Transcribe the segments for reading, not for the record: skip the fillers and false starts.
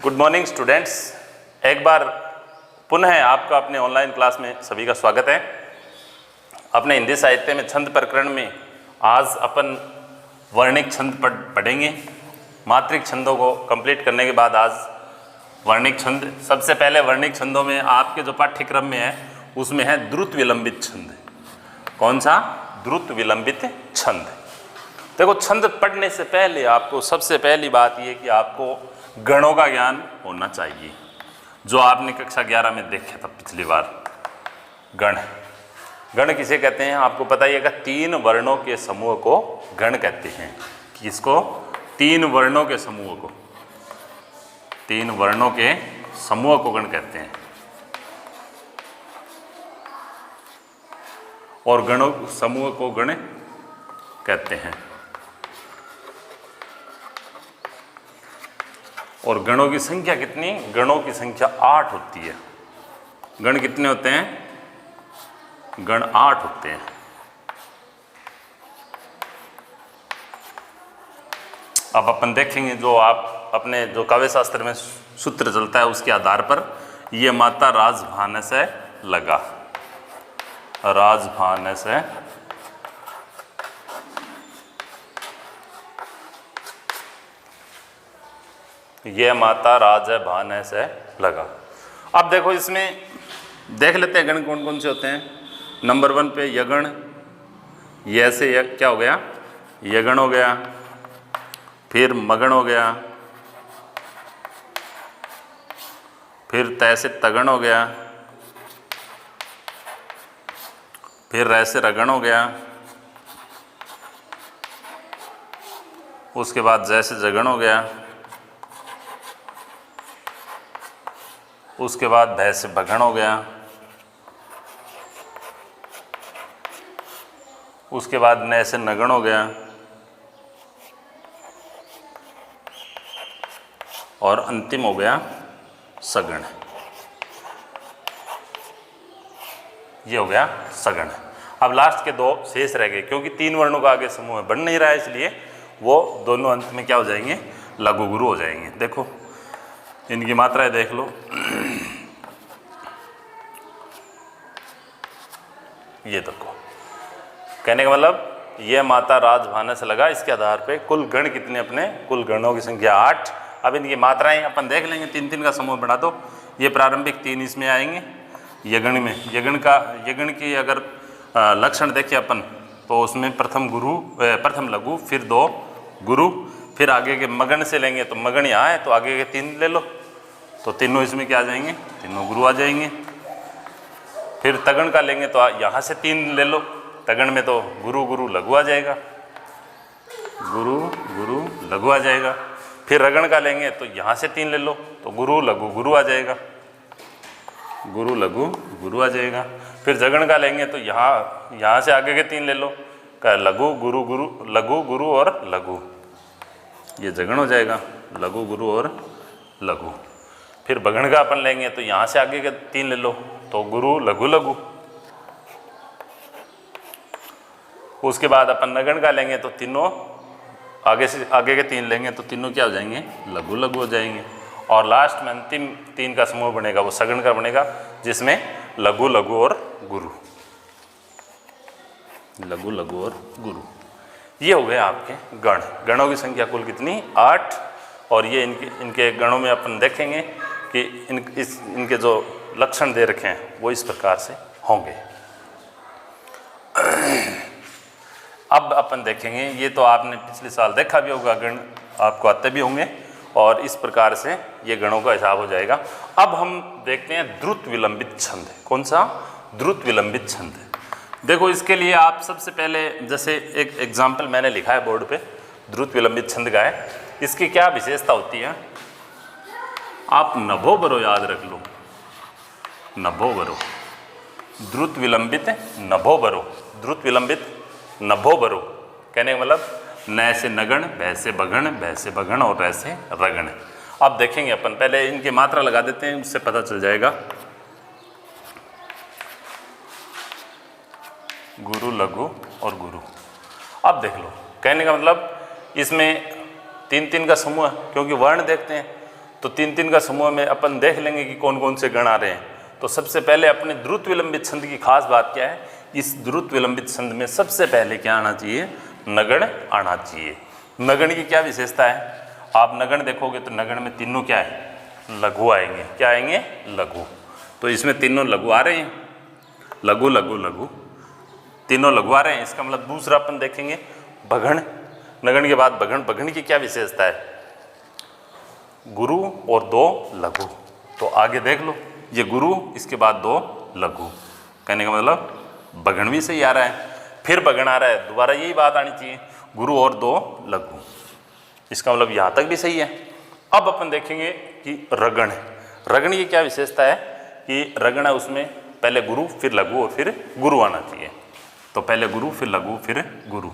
Good morning students, एक बार पुनः आपका अपने ऑनलाइन क्लास में सभी का स्वागत है। अपने हिंदी साहित्य में छंद प्रकरण में आज अपन वर्णिक छंद पढ़ेंगे। मात्रिक छंदों को कंप्लीट करने के बाद आज वर्णिक छंद। सबसे पहले वर्णिक छंदों में आपके जो पाठ्यक्रम में है उसमें है द्रुत विलंबित छंद। कौन सा? द्रुत विलंबित छंद। देखो, छंद पढ़ने से पहले आपको सबसे पहली बात ये कि आपको गणों का ज्ञान होना चाहिए, जो आपने कक्षा 11 में देखे था पिछली बार। गण किसे कहते हैं आपको पता ही है। तीन वर्णों के समूह को गण कहते हैं। किसको? तीन वर्णों के समूह को, तीन वर्णों के समूह को गण कहते हैं। और गणों समूह को गण कहते हैं। और गणों की संख्या कितनी? गणों की संख्या 8 होती है। गण कितने होते हैं? गण 8 होते हैं। अब अपन देखेंगे, जो आप अपने जो काव्य शास्त्र में सूत्र चलता है उसके आधार पर, ये माता राजभान से लगा, राजभान से ये माता राजभान से लगा। अब देखो, इसमें देख लेते हैं गण कौन कौन से होते हैं। नंबर 1 पे यगण, ये से क्या हो गया? यगण हो गया। फिर मगण हो गया। फिर तय से तगण हो गया। फिर रह से रगण हो गया। उसके बाद जय से जगण हो गया। उसके बाद भय से भगण हो गया। उसके बाद नय से नगण हो गया। और अंतिम हो गया सगण। ये हो गया सगण। अब लास्ट के दो शेष रह गए, क्योंकि तीन वर्णों का आगे समूह बन नहीं रहा है, इसलिए वो दोनों अंत में क्या हो जाएंगे? लघु गुरु हो जाएंगे। देखो, इनकी मात्राएं देख लो। ये देखो, कहने का मतलब ये माता राजभान से लगा। इसके आधार पे कुल गण कितने? अपने कुल गणों की संख्या 8। अब इनकी मात्राएं अपन देख लेंगे। तीन तीन का समूह बना दो। ये प्रारंभिक 3 इसमें आएंगे यगण में। यगण की अगर लक्षण देखें अपन, तो उसमें प्रथम लघु, फिर 2 गुरु, फिर आगे के मगन से लेंगे तो मगन यहाँ है, तो आगे के 3 ले लो, तो तीनों इसमें क्या आ जाएंगे? तीनों गुरु आ जाएंगे। फिर तगण का लेंगे तो यहाँ से 3 ले लो, तगण में तो गुरु गुरु लघु आ जाएगा, गुरु गुरु लघु आ जाएगा। फिर रगण का लेंगे तो यहाँ से 3 ले लो, तो गुरु लघु गुरु आ जाएगा, गुरु लघु गुरु आ जाएगा। फिर जगण का लेंगे तो यहाँ से आगे के 3 ले लो, लघु गुरु गुरु, लघु गुरु और लघु, ये जगण हो जाएगा, लघु गुरु और लघु। फिर बगण का अपन लेंगे तो यहाँ से आगे के 3 ले लो, तो गुरु लघु लघु। उसके बाद अपन नगण का लेंगे तो तीनों आगे के 3 लेंगे तो तीनों क्या हो जाएंगे? लघु लघु हो जाएंगे। और लास्ट में अंतिम 3 का समूह बनेगा, वो सगण का बनेगा, जिसमें लघु लघु और गुरु, लघु लघु और गुरु। ये हो गए आपके गण। गणों की संख्या कुल कितनी? 8। और ये इनके गणों में अपन देखेंगे कि इनके जो लक्षण दे रखे हैं वो इस प्रकार से होंगे। अब अपन देखेंगे, ये तो आपने पिछले साल देखा भी होगा, गण आपको आते भी होंगे, और इस प्रकार से ये गणों का हिसाब हो जाएगा। अब हम देखते हैं द्रुत विलंबित छंद। कौन सा? द्रुत विलंबित छंद। देखो, इसके लिए आप सबसे पहले, जैसे एक एग्जाम्पल मैंने लिखा है बोर्ड पे, द्रुत विलंबित छंद का है। इसकी क्या विशेषता होती है? आप नभो बरो याद रख लो, नभो बरो, द्रुत विलंबित नभो बरो, द्रुत विलंबित नभो बरो। कहने का मतलब न से नगण, भय से बगण, भय से भगण और रह से रगण। अब देखेंगे अपन, पहले इनकी मात्रा लगा देते हैं, उससे पता चल जाएगा। गुरु लघु और गुरु। अब देख लो, कहने का मतलब इसमें 3 3 का समूह है, क्योंकि वर्ण देखते हैं तो 3-3 का समूह में अपन देख लेंगे कि कौन कौन से गण आ रहे हैं। तो सबसे पहले अपने द्रुत विलंबित छंद की खास बात क्या है, इस द्रुत विलंबित छंद में सबसे पहले क्या आना चाहिए, नगण आना चाहिए। नगण की क्या विशेषता है, आप नगण देखोगे तो नगण में तीनों क्या है, लघु आएंगे। क्या आएंगे, लघु। तो इसमें तीनों लघु आ रहे हैं, लघु लघु लघु, तीनों लघु आ रहे हैं। इसका मतलब दूसरा अपन देखेंगे बघण। नगण के बाद बघण। बघण की क्या विशेषता है, गुरु और 2 लघु। तो आगे देख लो, ये गुरु, इसके बाद 2 लघु। कहने का मतलब बघण भी सही आ रहा है, फिर बघण आ रहा है, दोबारा यही बात आनी चाहिए, गुरु और 2 लघु। इसका मतलब यहाँ तक भी सही है। अब अपन देखेंगे कि रगण। रगण की क्या विशेषता है कि रगण है उसमें पहले गुरु फिर लघु और फिर गुरु आना चाहिए। तो पहले गुरु फिर लघु फिर गुरु,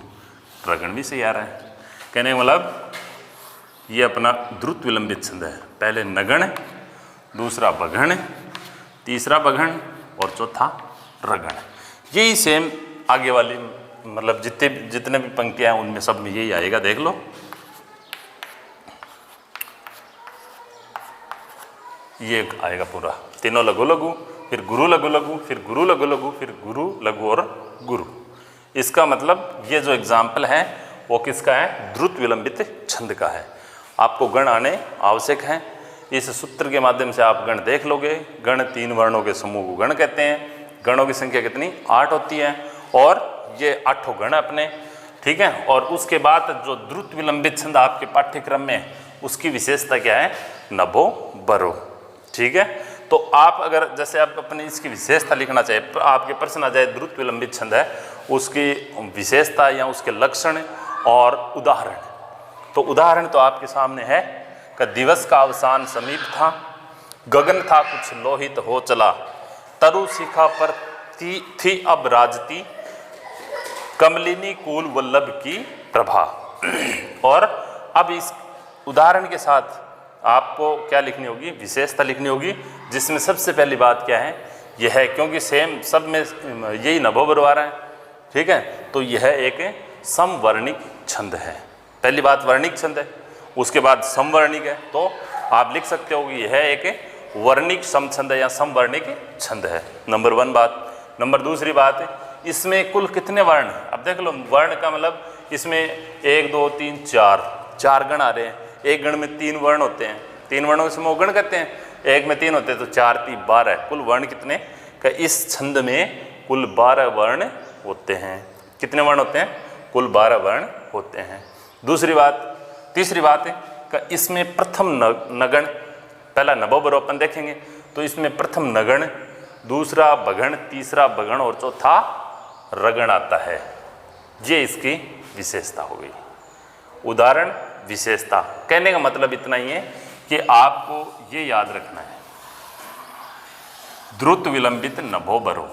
रगण भी सही आ रहा है। कहने का मतलब ये अपना द्रुत विलंबित छंद है। पहले नगण, दूसरा बघण, तीसरा बघण और चौथा रगण। यही सेम आगे वाली मतलब जितने भी पंक्तियां हैं उनमें सब में यही आएगा। देख लो, ये आएगा पूरा, तीनों लघु लघु, फिर गुरु लघु लघु, फिर गुरु लघु लघु, फिर गुरु लघु और गुरु। इसका मतलब ये जो एग्जाम्पल है वो किसका है, द्रुत विलंबित छंद का है। आपको गण आने आवश्यक हैं। इस सूत्र के माध्यम से आप गण देख लोगे। गण 3 वर्णों के समूह को गण कहते हैं। गणों की संख्या कितनी, 8 होती है और ये 8 गण अपने, ठीक है। और उसके बाद जो द्रुत विलंबित छंद आपके पाठ्यक्रम में, उसकी विशेषता क्या है, नभो बरो, ठीक है। तो आप अगर जैसे आप अपनी इसकी विशेषता लिखना चाहे, आपके प्रश्न आ जाए द्रुत विलंबित छंद है, उसकी विशेषता या उसके लक्षण और उदाहरण। तो उदाहरण तो आपके सामने है कि दिवस का अवसान समीप था, गगन था कुछ लोहित हो चला, तरु शिखा पर थी अब राजती, कमलिनी कुल वल्लभ की प्रभा। और अब इस उदाहरण के साथ आपको क्या लिखनी होगी, विशेषता लिखनी होगी, जिसमें सबसे पहली बात क्या है, यह है, क्योंकि सेम सब में यही नभो बरो आ रहा है, ठीक है। तो यह एक समवर्णिक छंद है। पहली बात वर्णिक छंद है, उसके बाद समवर्णिक है। तो आप लिख सकते हो कि यह एक वर्णिक समछंद है या समवर्णिक छंद है। नंबर 1 बात। नंबर 2 बात, इसमें कुल कितने वर्ण, अब देख लो, वर्ण का मतलब इसमें 1 2 3 4 गण आ रहे हैं। एक गण में 3 वर्ण होते हैं, 3 वर्णों के समूह गण कहते हैं। एक में 3 होते हैं तो 4 3 12। कुल वर्ण कितने का, इस छंद में कुल 12 वर्ण होते हैं। कितने वर्ण होते हैं, कुल 12 वर्ण होते हैं। तीसरी बात है कि इसमें प्रथम नगण, पहला नभो बरो अपन देखेंगे, तो इसमें प्रथम नगण, दूसरा बघण, तीसरा बघण और चौथा रगण आता है। ये इसकी विशेषता हो गई। उदाहरण, विशेषता। कहने का मतलब इतना ही है कि आपको ये याद रखना है, द्रुत विलंबित नभो बरो,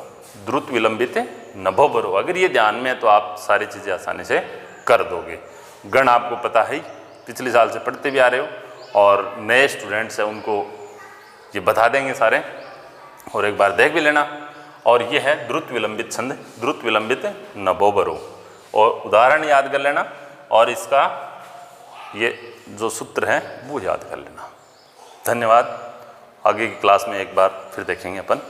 द्रुत विलंबित नभो बरो। अगर ये ध्यान में है तो आप सारी चीज़ें आसानी से कर दोगे। गण आपको पता है, पिछले साल से पढ़ते भी आ रहे हो, और नए स्टूडेंट्स हैं उनको ये बता देंगे सारे, और एक बार देख भी लेना। और ये है द्रुत विलंबित छंद, द्रुत विलंबित नभो बरो, और उदाहरण याद कर लेना, और इसका ये जो सूत्र है वो याद कर लेना। धन्यवाद। आगे की क्लास में एक बार फिर देखेंगे अपन।